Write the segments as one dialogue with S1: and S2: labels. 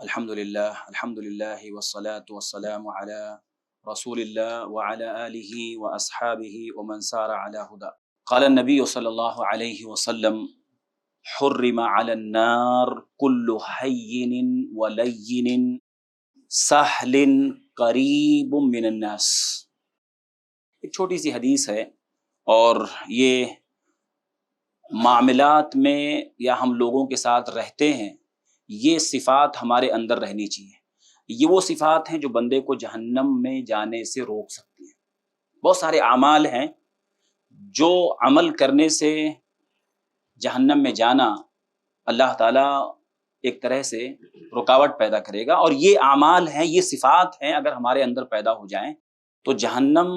S1: الحمد للہ والصلاة والسلام علی رسول اللہ وعلی آلہ واصحابہ ومن سار علی ہدی. قال النبی صلی اللہ علیہ وسلم حرم علی النار کل حین ولین سہل قریب من الناس. ایک چھوٹی سی حدیث ہے اور یہ معاملات میں یا ہم لوگوں کے ساتھ رہتے ہیں، یہ صفات ہمارے اندر رہنی چاہیے. یہ وہ صفات ہیں جو بندے کو جہنم میں جانے سے روک سکتی ہیں. بہت سارے اعمال ہیں جو عمل کرنے سے جہنم میں جانا اللہ تعالیٰ ایک طرح سے رکاوٹ پیدا کرے گا، اور یہ اعمال ہیں، یہ صفات ہیں، اگر ہمارے اندر پیدا ہو جائیں تو جہنم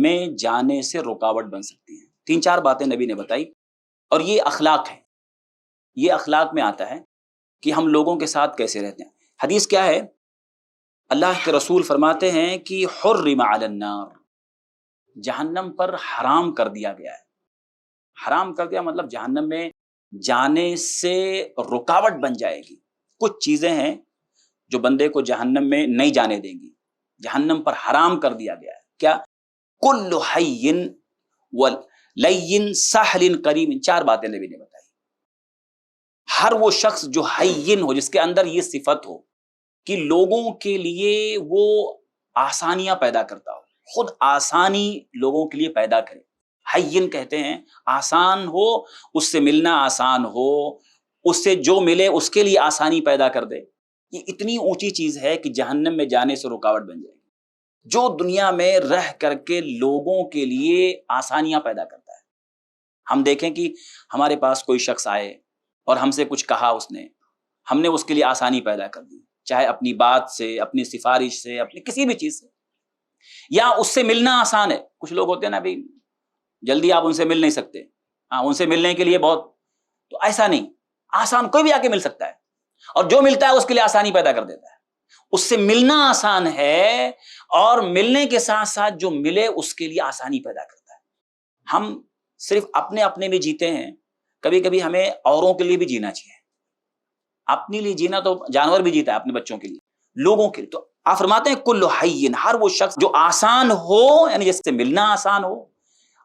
S1: میں جانے سے رکاوٹ بن سکتی ہیں. 3-4 باتیں نبی نے بتائی، اور یہ اخلاق ہے. یہ اخلاق میں آتا ہے کہ ہم لوگوں کے ساتھ کیسے رہتے ہیں. حدیث کیا ہے؟ اللہ کے رسول فرماتے ہیں کہ حرم علی النار، جہنم پر حرام کر دیا گیا ہے. حرام کر دیا مطلب جہنم میں جانے سے رکاوٹ بن جائے گی. کچھ چیزیں ہیں جو بندے کو جہنم میں نہیں جانے دیں گی، جہنم پر حرام کر دیا گیا ہے. کیا؟ کل حین ولین سہل قریب. 4 باتیں نبی نے بتائی. ہر وہ شخص جو حین ہو، جس کے اندر یہ صفت ہو کہ لوگوں کے لیے وہ آسانیاں پیدا کرتا ہو، خود آسانی لوگوں کے لیے پیدا کرے. حین کہتے ہیں آسان ہو، اس سے ملنا آسان ہو، اس سے جو ملے اس کے لیے آسانی پیدا کر دے. یہ اتنی اونچی چیز ہے کہ جہنم میں جانے سے رکاوٹ بن جائے گی. جو دنیا میں رہ کر کے لوگوں کے لیے آسانیاں پیدا کرتا ہے. ہم دیکھیں کہ ہمارے پاس کوئی شخص آئے اور ہم سے کچھ کہا، اس نے، ہم نے اس کے لیے آسانی پیدا کر دی، چاہے اپنی بات سے، اپنی سفارش سے، اپنی کسی بھی چیز سے، یا اس سے ملنا آسان ہے. کچھ لوگ ہوتے ہیں نا، ابھی جلدی آپ ان سے مل نہیں سکتے، ہاں ان سے ملنے کے لیے بہت، تو ایسا نہیں، آسان کوئی بھی آ کے مل سکتا ہے، اور جو ملتا ہے اس کے لیے آسانی پیدا کر دیتا ہے. اس سے ملنا آسان ہے، اور ملنے کے ساتھ ساتھ جو ملے اس کے لیے آسانی پیدا کرتا ہے. ہم صرف اپنے میں جیتے ہیں، کبھی کبھی ہمیں اوروں کے لیے بھی جینا چاہیے. اپنے لیے جینا تو جانور بھی جیتا ہے، اپنے بچوں کے لیے، لوگوں کے لیے. تو آپ فرماتے ہیں کل حین، ہر وہ شخص جو آسان ہو، یعنی جس سے ملنا آسان ہو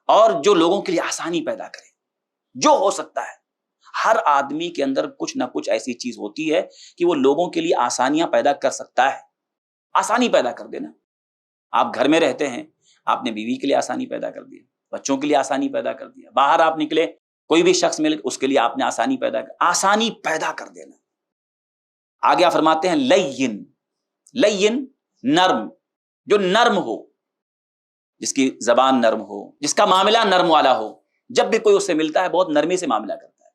S1: اور جو لوگوں کے لیے آسانی پیدا کرے، جو ہو سکتا ہے. ہر آدمی کے اندر کچھ نہ کچھ ایسی چیز ہوتی ہے کہ وہ لوگوں کے لیے آسانیاں پیدا کر سکتا ہے. آسانی پیدا کر دینا. آپ گھر میں رہتے ہیں، آپ نے بیوی کے لیے آسانی پیدا کر دی، بچوں کے لیے آسانی پیدا کر دیا. باہر آپ نکلے، کوئی بھی شخص مل، اس کے لیے آپ نے آسانی پیدا کر دینا. آگے آپ فرماتے ہیں لین. لین نرم، جو نرم ہو، جس کی زبان نرم ہو، جس کا معاملہ نرم والا ہو. جب بھی کوئی اس سے ملتا ہے بہت نرمی سے معاملہ کرتا ہے،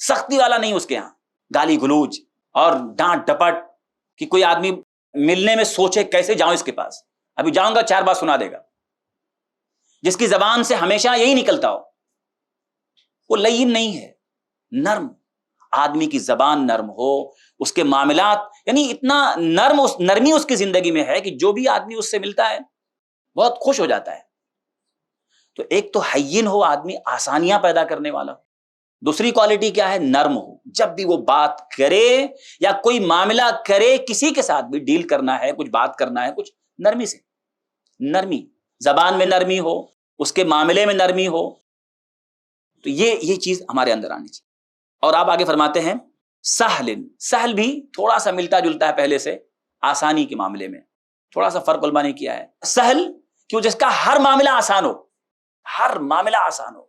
S1: سختی والا نہیں. اس کے ہاں گالی گلوچ اور ڈانٹ ڈپٹ کہ کوئی آدمی ملنے میں سوچے کیسے جاؤں اس کے پاس، ابھی جاؤں گا 4 بات سنا دے گا. جس کی زبان سے ہمیشہ یہی نکلتا ہو، وہ لین نہیں ہے، نرم. آدمی کی زبان نرم ہو، اس کے معاملات، یعنی اتنا نرمی اس کی زندگی میں ہے کہ جو بھی آدمی اس سے ملتا ہے بہت خوش ہو جاتا ہے. تو ایک تو حین ہو، آدمی آسانیاں پیدا کرنے والا ہو. دوسری کوالٹی کیا ہے؟ نرم ہو. جب بھی وہ بات کرے یا کوئی معاملہ کرے، کسی کے ساتھ بھی ڈیل کرنا ہے، کچھ بات کرنا ہے، کچھ نرمی سے. نرمی، زبان میں نرمی ہو، اس کے معاملے میں نرمی ہو. تو یہ چیز ہمارے اندر آنی چاہیے. اور آپ آگے فرماتے ہیں سہل. سہل بھی تھوڑا سا ملتا جلتا ہے پہلے سے، آسانی کے معاملے میں تھوڑا سا فرق علماء نے کیا ہے. سہل کیوں؟ جس کا ہر معاملہ آسان ہو، ہر معاملہ آسان ہو.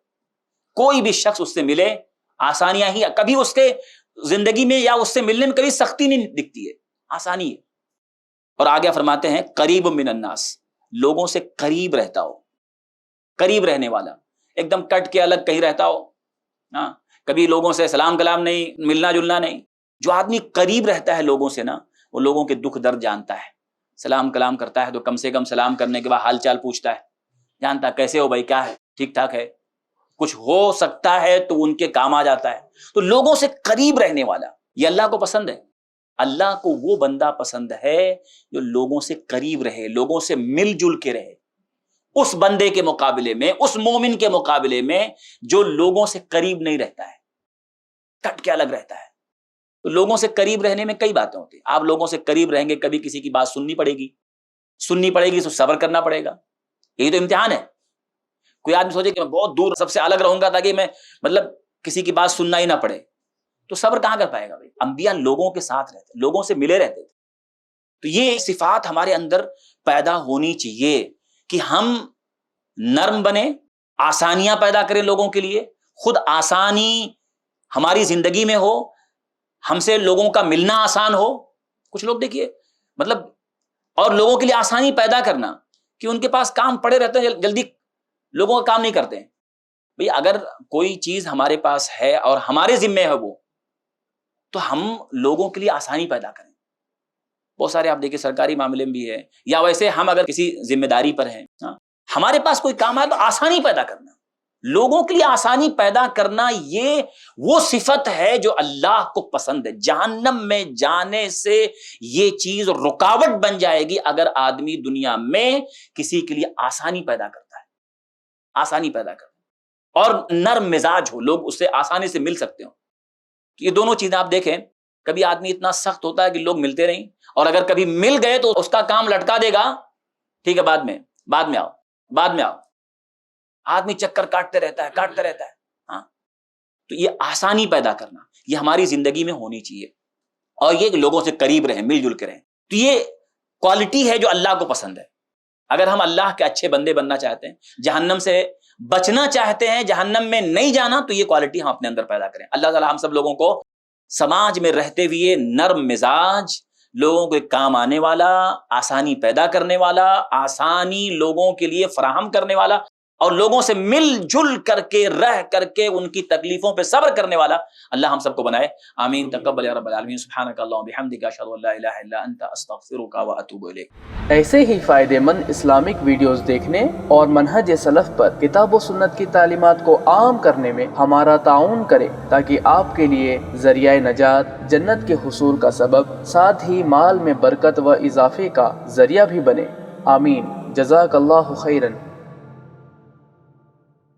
S1: کوئی بھی شخص اس سے ملے، آسانیاں ہی. کبھی اس کے زندگی میں یا اس سے ملنے میں کبھی سختی نہیں دکھتی ہے، آسانی ہے. اور آگے فرماتے ہیں قریب من الناس، لوگوں سے قریب رہتا ہو. قریب رہنے والا، ایک دم کٹ کے الگ کہیں رہتا ہو، ہاں کبھی لوگوں سے سلام کلام نہیں، ملنا جلنا نہیں. جو آدمی قریب رہتا ہے لوگوں سے نا، وہ لوگوں کے دکھ درد جانتا ہے. سلام کلام کرتا ہے تو کم سے کم سلام کرنے کے بعد حال چال پوچھتا ہے، جانتا کیسے ہو بھائی، کیا ہے، ٹھیک ٹھاک ہے، کچھ ہو سکتا ہے تو ان کے کام آ جاتا ہے. تو لوگوں سے قریب رہنے والا، یہ اللہ کو پسند ہے. اللہ کو وہ بندہ پسند ہے جو لوگوں سے قریب رہے، لوگوں سے مل جل کے رہے. اس بندے کے مقابلے میں، اس مومن کے مقابلے میں جو لوگوں سے قریب نہیں رہتا ہے، کٹ کے الگ رہتا ہے. تو لوگوں سے قریب رہنے میں کئی باتیں ہوتی ہیں. آپ لوگوں سے قریب رہیں گے, کبھی کسی کی بات سننی پڑے گی تو صبر کرنا پڑے گا. یہی تو امتحان ہے. کوئی آدمی سوچے کہ میں بہت دور سب سے الگ رہوں گا تاکہ میں مطلب کسی کی بات سننا ہی نہ پڑے, تو صبر کہاں کر پائے گا بھائی؟ انبیاء لوگوں کے ساتھ رہتے, لوگوں سے ملے رہتے تھے. تو یہ صفات ہمارے اندر پیدا ہونی چاہیے کہ ہم نرم بنے, آسانیاں پیدا کریں لوگوں کے لیے, خود آسانی ہماری زندگی میں ہو, ہم سے لوگوں کا ملنا آسان ہو. کچھ لوگ دیکھیے مطلب, اور لوگوں کے لیے آسانی پیدا کرنا کہ ان کے پاس کام پڑے رہتے ہیں, جلدی لوگوں کا کام نہیں کرتے ہیں. بھئی اگر کوئی چیز ہمارے پاس ہے اور ہمارے ذمے ہے وہ, تو ہم لوگوں کے لیے آسانی پیدا کریں. بہت سارے آپ دیکھیں سرکاری معاملے میں بھی ہے, یا ویسے ہم اگر کسی ذمہ داری پر ہیں, ہمارے پاس کوئی کام ہے تو آسانی پیدا کرنا, لوگوں کے لیے آسانی پیدا کرنا, یہ وہ صفت ہے جو اللہ کو پسند ہے. جہنم میں جانے سے یہ چیز رکاوٹ بن جائے گی اگر آدمی دنیا میں کسی کے لیے آسانی پیدا کرتا ہے, آسانی پیدا کرتا ہے, اور نرم مزاج ہو, لوگ اس سے آسانی سے مل سکتے ہوں. یہ دونوں چیزیں آپ دیکھیں, کبھی آدمی اتنا سخت ہوتا ہے کہ لوگ ملتے نہیں, اور اگر کبھی مل گئے تو اس کا کام لٹکا دے گا, ٹھیک ہے بعد میں آؤ. آدمی چکر کاٹتے رہتا ہے. ہاں, تو یہ آسانی پیدا کرنا یہ ہماری زندگی میں ہونی چاہیے, اور یہ کہ لوگوں سے قریب رہیں, مل جل کے رہیں. تو یہ کوالٹی ہے جو اللہ کو پسند ہے. اگر ہم اللہ کے اچھے بندے بننا چاہتے ہیں, جہنم سے بچنا چاہتے ہیں, جہنم میں نہیں جانا, تو یہ کوالٹی ہم اپنے اندر پیدا کریں. اللہ تعالی ہم سب لوگوں کو سماج میں رہتے ہوئے نرم مزاج, لوگوں کے کام آنے والا, آسانی پیدا کرنے والا, آسانی لوگوں کے لیے فراہم کرنے والا, اور لوگوں سے مل جل کر کے رہ کر کے ان کی تکلیفوں پہ صبر کرنے والا اللہ ہم سب کو بنائے. آمین. تقبل یا رب العالمین. سبحانک اللہم بحمدک, اشہد ان لا الہ الا انت, استغفرک و اتوب الیک.
S2: ایسے ہی فائدہ مند اسلامک ویڈیوز دیکھنے اور منہج سلف پر کتاب و سنت کی تعلیمات کو عام کرنے میں ہمارا تعاون کریں, تاکہ آپ کے لیے ذریعہ نجات, جنت کے حصول کا سبب, ساتھ ہی مال میں برکت و اضافے کا ذریعہ بھی بنے. آمین. جزاک اللہ خیرن.